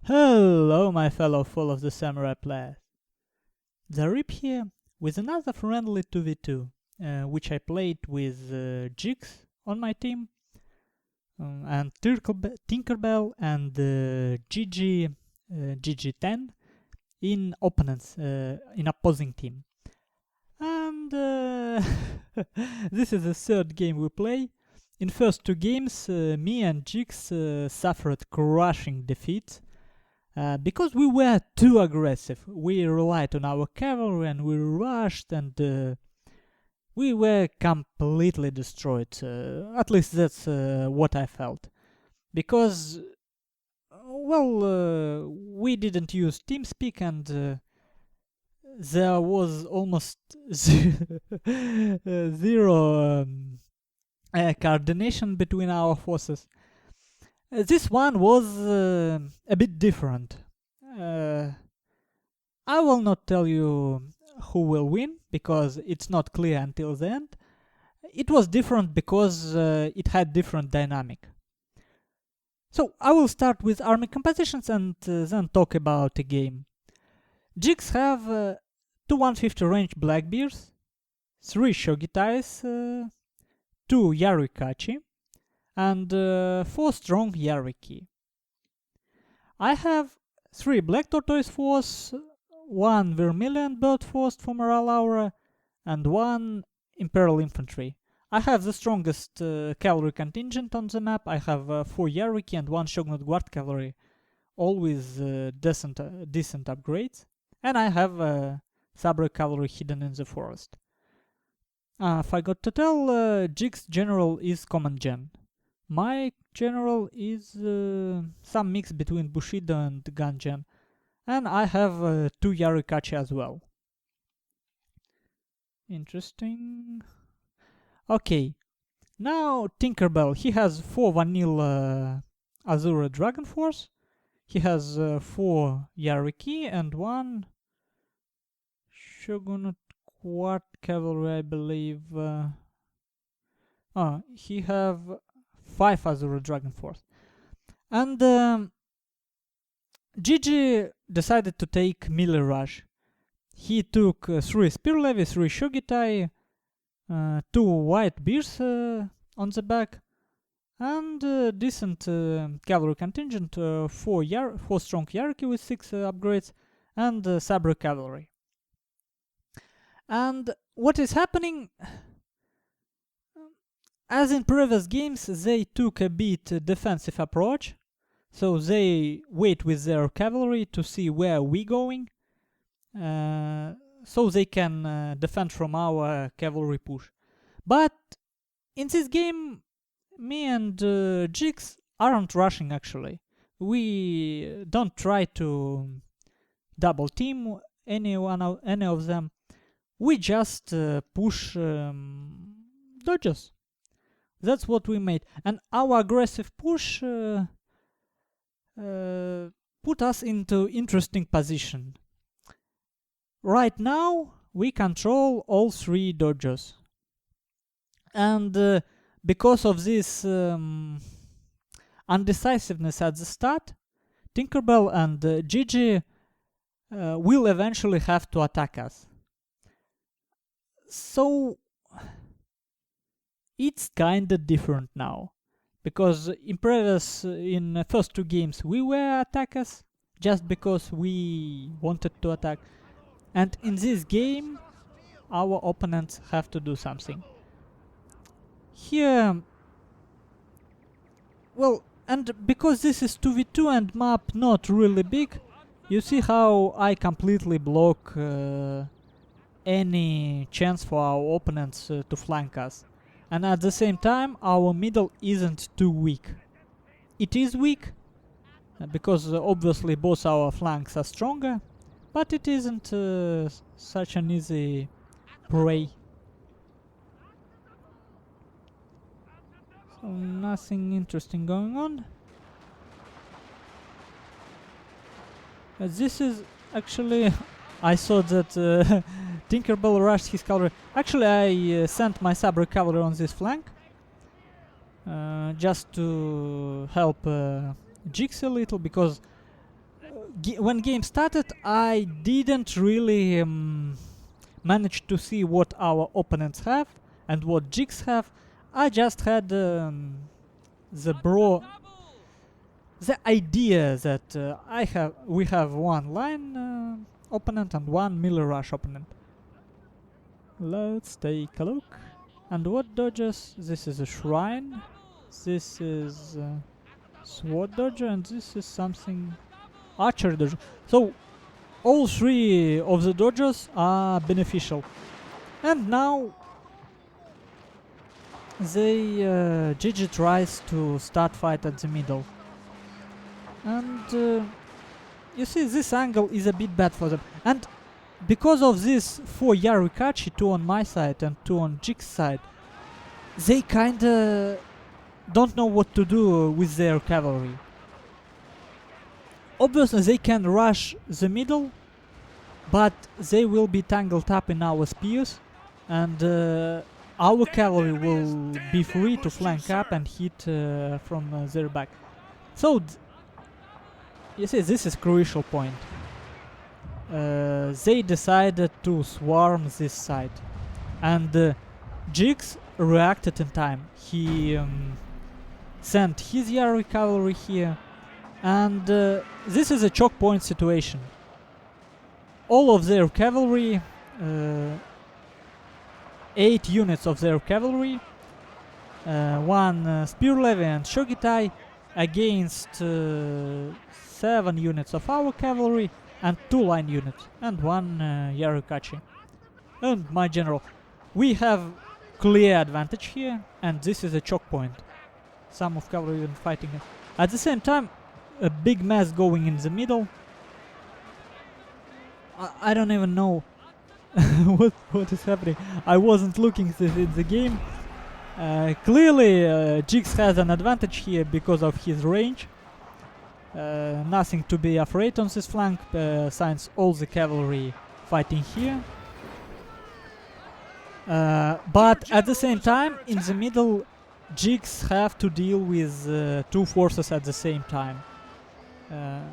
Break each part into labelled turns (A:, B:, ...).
A: Hello, my fellow full of the samurai players. Zaript here with another friendly 2v2, which I played with Jigs on my team, and Tinkerbell and GG10 in opponents, in opposing team. And this is the third game we play. In first two games, me and Jigs suffered crushing defeats. Because we were too aggressive. We relied on our cavalry and we rushed and we were completely destroyed. At least that's what I felt. Because, we didn't use TeamSpeak and there was almost zero coordination between our forces. This one was a bit different. I will not tell you who will win because it's not clear until the end. It was different because it had different dynamic. So I will start with army compositions and then talk about the game. Jigs have 2 150 range Blackbears, 3 Shogitais, 2 Yarikachi, and 4 strong Yariki. I have 3 Black Tortoise Force, 1 Vermilion Bird Force for Morale Aura, and 1 Imperial Infantry. I have the strongest cavalry contingent on the map. I have 4 Yariki and 1 Shogun Guard Cavalry, all with decent upgrades. And I have Sabre Cavalry hidden in the forest. If I got to tell, Jig's general is Command Gen. My general is some mix between Bushido and Ganjen, and I have 2 Yarikachi as well. Interesting. Okay, now Tinkerbell. He has 4 Vanilla Azura Dragon Force. He has 4 Yariki and 1 Shogun Guard Cavalry, I believe. He have 5 Azura Dragon Force. And Gigi decided to take melee rush. He took 3 Spear Levy, 3 Shogitai, 2 White Bears on the back, and decent cavalry contingent, 4 strong Yariki with 6 upgrades, and Sabre Cavalry. And what is happening? As in previous games, they took a bit defensive approach, so they wait with their cavalry to see where we're going, so they can defend from our cavalry push. But in this game, me and Jigs aren't rushing actually. We don't try to double team any of them. We just push dodges. That's what we made, and our aggressive push put us into interesting position. Right now we control all 3 dodges, and because of this undecisiveness at the start, Tinkerbell and Gigi will eventually have to attack us. So it's kinda different now, because in first 2 games we were attackers just because we wanted to attack, and in this game our opponents have to do something. Here, and because this is 2v2 and map not really big, you see how I completely block any chance for our opponents to flank us. And at the same time, our middle isn't too weak. It is weak, because obviously both our flanks are stronger, but it isn't such an easy prey. So nothing interesting going on. This is actually... I saw that Tinkerbell rushed his cavalry. Actually, I sent my Sabre Cavalry on this flank, just to help Jigs a little, because when game started, I didn't really manage to see what our opponents have and what jigs have. I just had the idea that we have one line opponent and one melee rush opponent. Let's take a look. And what dodges? This is a shrine. This is sword dodger, and this is something archer dodger. So all three of the dodges are beneficial. And now Gigi tries to start fight at the middle. And you see, this angle is a bit bad for them. And because of this 4 Yarikachi, 2 on my side and 2 on Jig's side, they kinda don't know what to do with their cavalry. Obviously they can rush the middle, but they will be tangled up in our spears, and our cavalry will be free to flank up and hit from their back. So you see, this is crucial point. They decided to swarm this side, and Jigs reacted in time. He sent his Yari cavalry here, and this is a choke point situation. All of their cavalry, 8 units of their cavalry, 1 spear levy and shogitai against 7 units of our cavalry and 2 line units and 1 Yarukachi. And my general, we have clear advantage here, and this is a choke point. Some of cavalry even fighting it. At the same time, a big mass going in the middle. I don't even know what is happening. I wasn't looking in the game. Clearly, Jigs has an advantage here because of his range. Nothing to be afraid on this flank, since all the cavalry fighting here. But at the same time, in the middle, Jigs have to deal with 2 forces at the same time.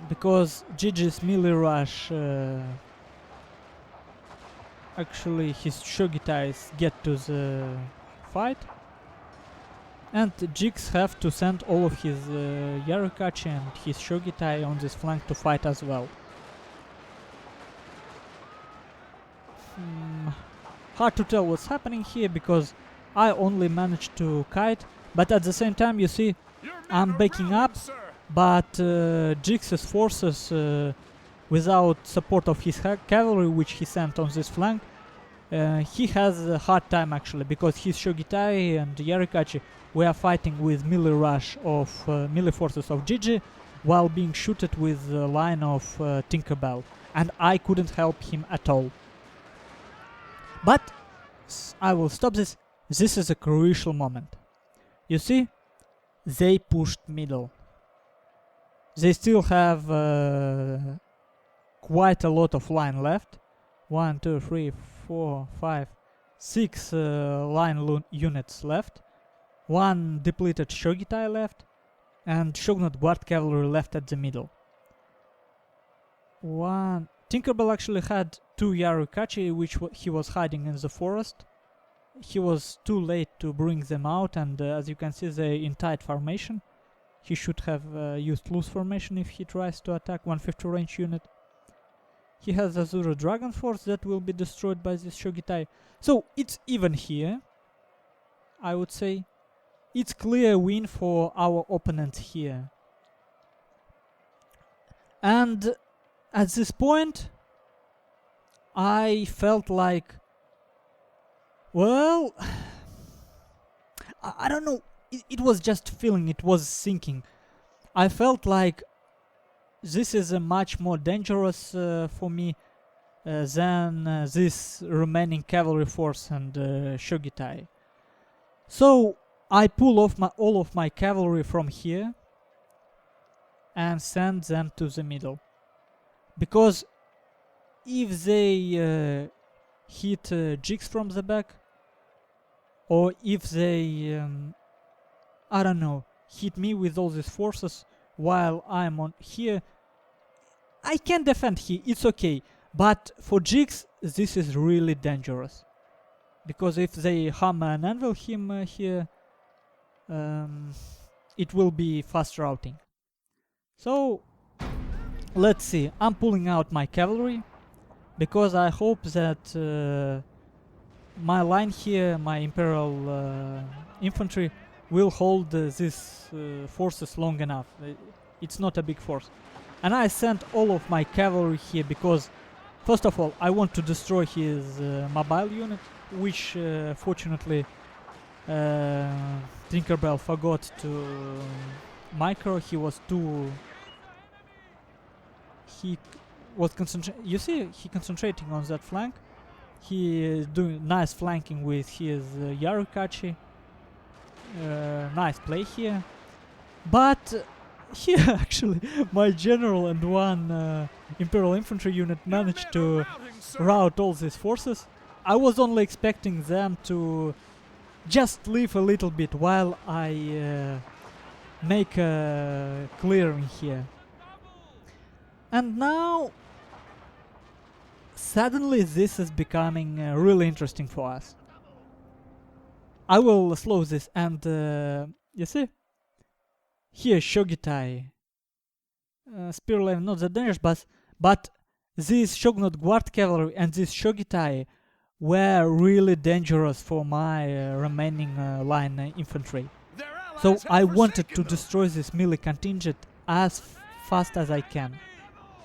A: Because Gigi's melee rush, actually his shogitais get to the fight, and Jigs have to send all of his Yarukachi and his shogitai on this flank to fight as well. Hard to tell what's happening here because I only managed to kite, but at the same time you see I'm backing up, but Jigs' forces without support of his cavalry, which he sent on this flank, he has a hard time actually, because his shogitai and Yarikachi were fighting with melee rush of melee forces of Gigi while being shooted with the line of Tinkerbell, and I couldn't help him at all. But I will stop this. This is a crucial moment. You see, they pushed middle. They still have quite a lot of line left. 1, 2, 3, 4, 5, 6 line units left. 1 depleted shogitai left, and Shogunate Guard cavalry left at the middle. Tinkerbell actually had 2 Yarukachi, which he was hiding in the forest. He was too late to bring them out, and as you can see, they're in tight formation. He should have used loose formation if he tries to attack 150 range unit. He has Azura Dragon Force that will be destroyed by this shogitai. So it's even here, I would say. It's clear win for our opponent here. And at this point, I felt like, well, I don't know, it was just feeling, it was thinking. I felt like this is a much more dangerous for me than this remaining cavalry force and shogitai. So I pull off all of my cavalry from here and send them to the middle. Because if they hit Jigs from the back, or if they, I don't know, hit me with all these forces while I'm on here, I can defend here, it's okay. But for jigs, this is really dangerous. Because if they hammer and anvil him here, it will be fast routing. So, let's see. I'm pulling out my cavalry, because I hope that my line here, my Imperial infantry, will hold these forces long enough. It's not a big force. And I sent all of my cavalry here because, first of all, I want to destroy his mobile unit, which fortunately Tinkerbell forgot to micro. He was concentrating. You see, he concentrating on that flank. He is doing nice flanking with his Yarikachi. Nice play here. But here actually my general and one Imperial infantry unit managed to rout all these forces. I was only expecting them to just leave a little bit while I make a clearing here. And now suddenly this is becoming really interesting for us. I will slow this and you see? Here Shogitai. Spear lane not that dangerous, but this Shogunate Guard Cavalry and this Shogitai were really dangerous for my remaining line infantry. So I wanted to destroy this melee contingent as fast as I can.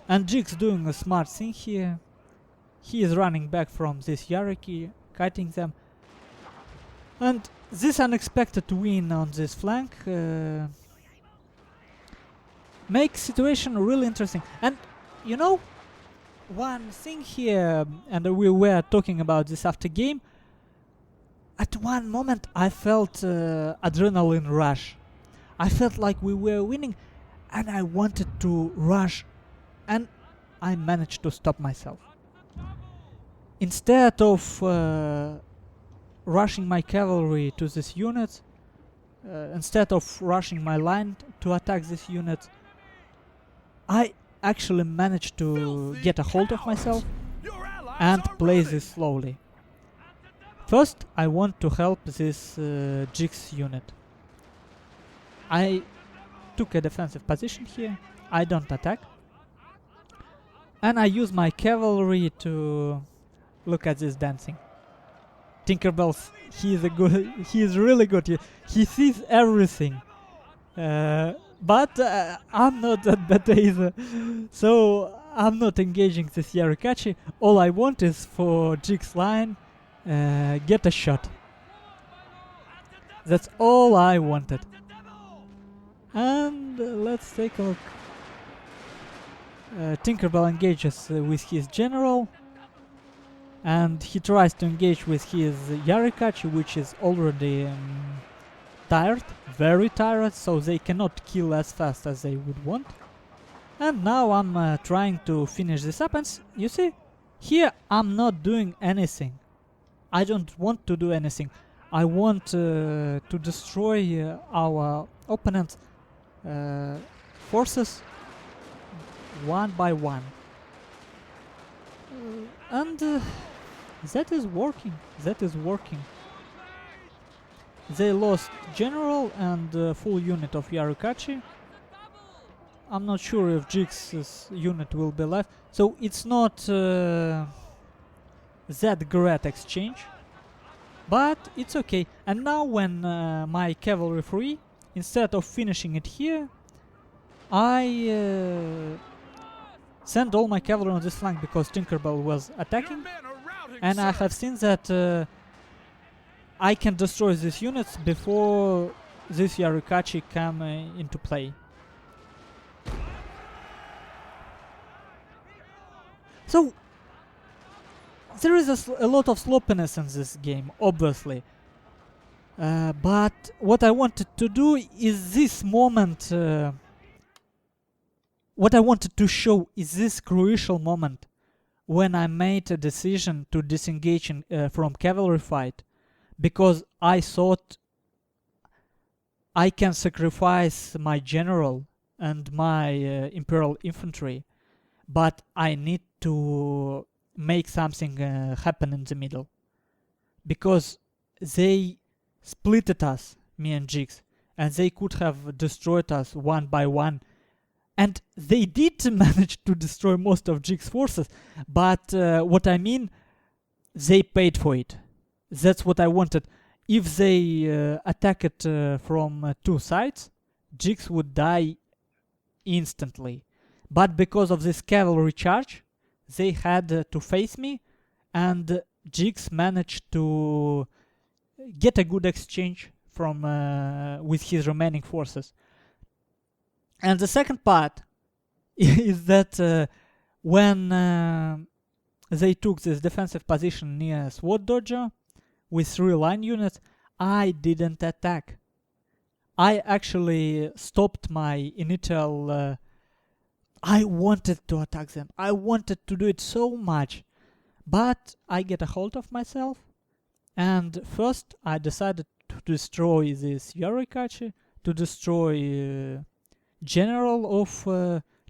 A: And Jig's doing a smart thing here. He is running back from this Yariki, kiting them. And this unexpected win on this flank makes situation really interesting. And you know, one thing here, and we were talking about this after game, at one moment I felt adrenaline rush. I felt like we were winning and I wanted to rush, and I managed to stop myself. Instead of rushing my cavalry to this unit, instead of rushing my line to attack this unit, I actually managed to get a hold of myself and play this slowly. First, I want to help this Jig's unit. I took a defensive position here. I don't attack. And I use my cavalry to look at this dancing. Tinkerbell, he is really good. He sees everything. But I'm not that bad either. So I'm not engaging this Yarikachi. All I want is for Jig's line get a shot. That's all I wanted. And let's take a look. Tinkerbell engages with his general, and he tries to engage with his Yarikachi, which is already tired, very tired, so they cannot kill as fast as they would want. And now I'm trying to finish this up, and you see, here I'm not doing anything. I don't want to do anything. I want to destroy our opponent's forces one by one. And that is working. That is working. They lost general and full unit of Yarikachi. I'm not sure if Jig's unit will be left. So it's not that great exchange. But it's okay. And now when my cavalry free, instead of finishing it here, I send all my cavalry on this flank because Tinkerbell was attacking. And I have seen that I can destroy these units before this Yarikachi come into play. So there is a lot of sloppiness in this game, obviously. But what I wanted to do is this moment. What I wanted to show is this crucial moment when I made a decision to disengage from cavalry fight, because I thought I can sacrifice my general and my Imperial infantry but I need to make something happen in the middle, because they splitted us, me and Jigs, and they could have destroyed us one by one. And they did manage to destroy most of Jigs' forces, but what I mean, they paid for it. That's what I wanted. If they attacked from two sides, Jigs would die instantly. But because of this cavalry charge, they had to face me, and Jigs managed to get a good exchange from with his remaining forces. And the second part is that when they took this defensive position near SWAT dojo with 3 line units, I didn't attack. I actually stopped my initial... I wanted to attack them. I wanted to do it so much. But I get a hold of myself, and first I decided to destroy this Yorikachi, to destroy general of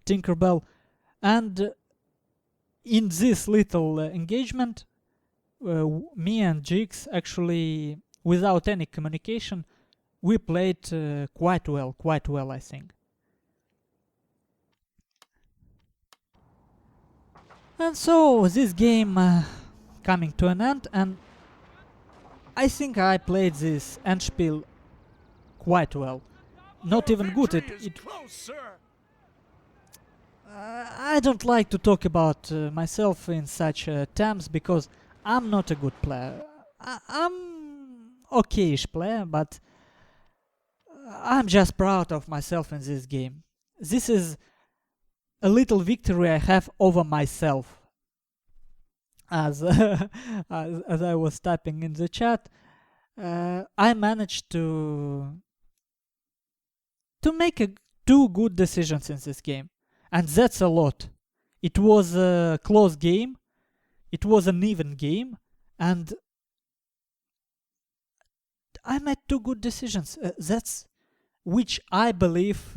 A: Tinkerbell, and in this little engagement, me and Jigs actually, without any communication, we played quite well, I think. And so this game coming to an end, and I think I played this Endspiel quite well. Not even good. I don't like to talk about myself in such terms, because I'm not a good player. I'm okayish player, but I'm just proud of myself in this game. This is a little victory I have over myself. As as I was typing in the chat, I managed to make 2 good decisions in this game, and that's a lot. It was a close game, it was an even game, and I made 2 good decisions. That's which I believe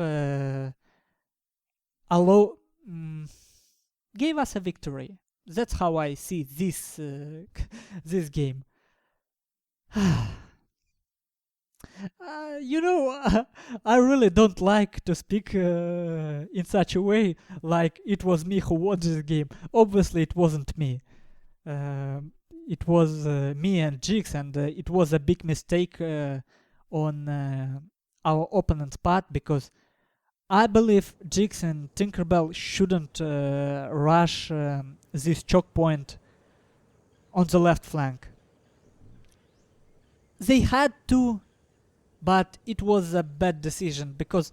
A: gave us a victory. That's how I see this this game. I really don't like to speak in such a way like it was me who won this game. Obviously, it wasn't me. It was me and Jigs, and it was a big mistake on our opponent's part, because I believe Jigs and Tinkerbell shouldn't rush this choke point on the left flank. They had to, but it was a bad decision, because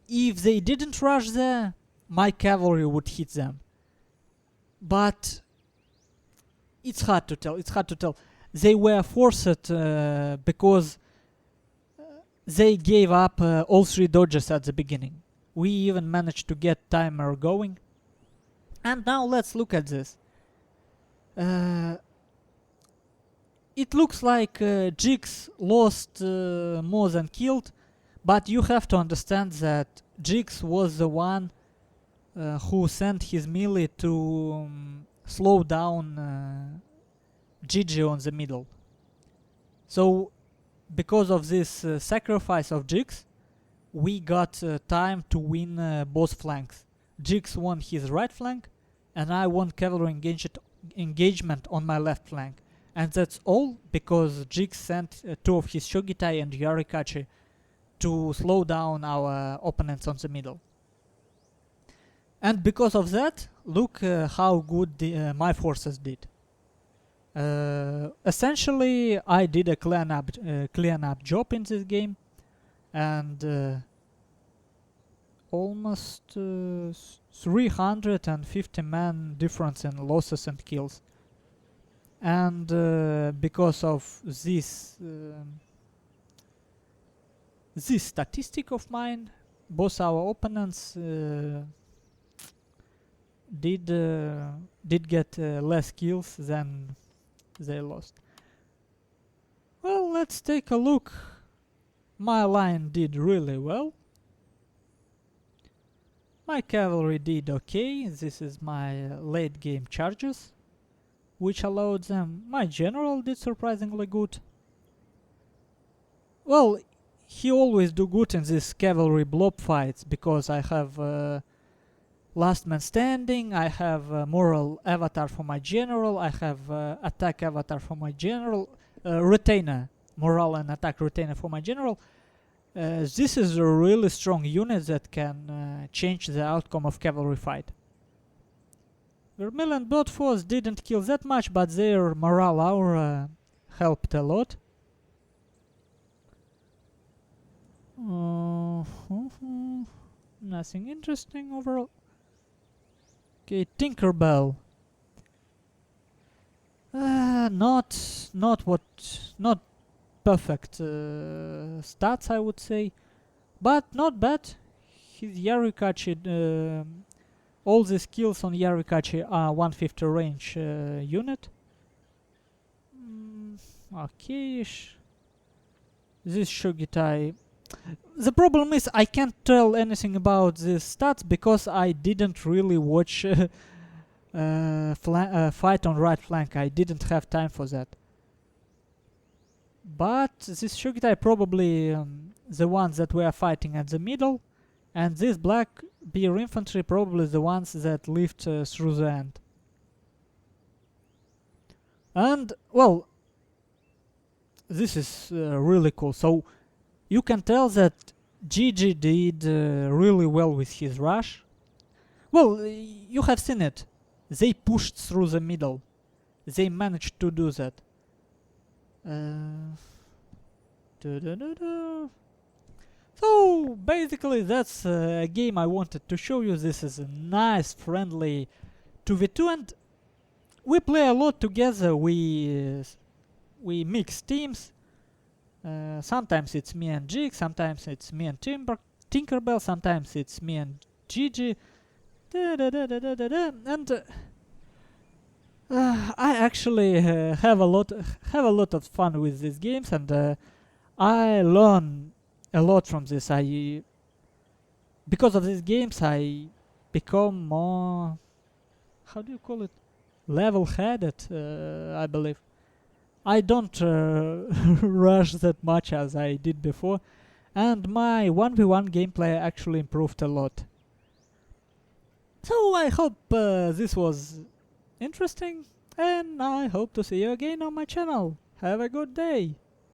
A: if they didn't rush there, my cavalry would hit them. But it's hard to tell. They were forced because they gave up all 3 dodges at the beginning. We even managed to get timer going. And now let's look at this. It looks like Jigs lost more than killed, but you have to understand that Jigs was the one who sent his melee to slow down Gigi on the middle. So because of this sacrifice of Jigs, we got time to win both flanks. Jigs won his right flank, and I won cavalry engagement on my left flank. And that's all because Jigs sent 2 of his Shogitai and Yorikachi to slow down our opponents on the middle. And because of that, look how good my forces did. Essentially, I did a clean up job in this game, and almost 350 man difference in losses and kills. And because of this this statistic of mine, both our opponents did get less kills than they lost. Well, let's take a look. My line did really well. My cavalry did okay. This is my late game charges, which allowed them. My general did surprisingly good. Well, he always do good in these cavalry blob fights because I have last man standing, I have moral avatar for my general, I have attack avatar for my general, retainer, morale and attack retainer for my general. This is a really strong unit that can change the outcome of cavalry fight. Vermilion Blood Force didn't kill that much, but their morale aura helped a lot. Nothing interesting overall. Okay, Tinkerbell. Not perfect stats, I would say, but not bad. His Yarikachi, all the skills on Yarikachi are 150 range unit. Okay-ish. This Shogitai. The problem is I can't tell anything about these stats because I didn't really watch fight on right flank. I didn't have time for that. But this Shogitai probably the ones that were fighting at the middle, and this black bear infantry probably the ones that lived through the end. And well, this is really cool. So you can tell that Gigi did really well with his rush. Well, you have seen it. They pushed through the middle. They managed to do that. So basically that's a game I wanted to show you. This is a nice, friendly 2v2, and we play a lot together. We mix teams. Sometimes it's me and Jig, sometimes it's me and Tinkerbell, sometimes it's me and Gigi. And I actually have a lot of fun with these games, and I learn a lot from this. Because of these games I become more, how do you call it, level-headed, I believe. I don't rush that much as I did before, and my 1v1 gameplay actually improved a lot. So I hope this was interesting, and I hope to see you again on my channel. Have a good day!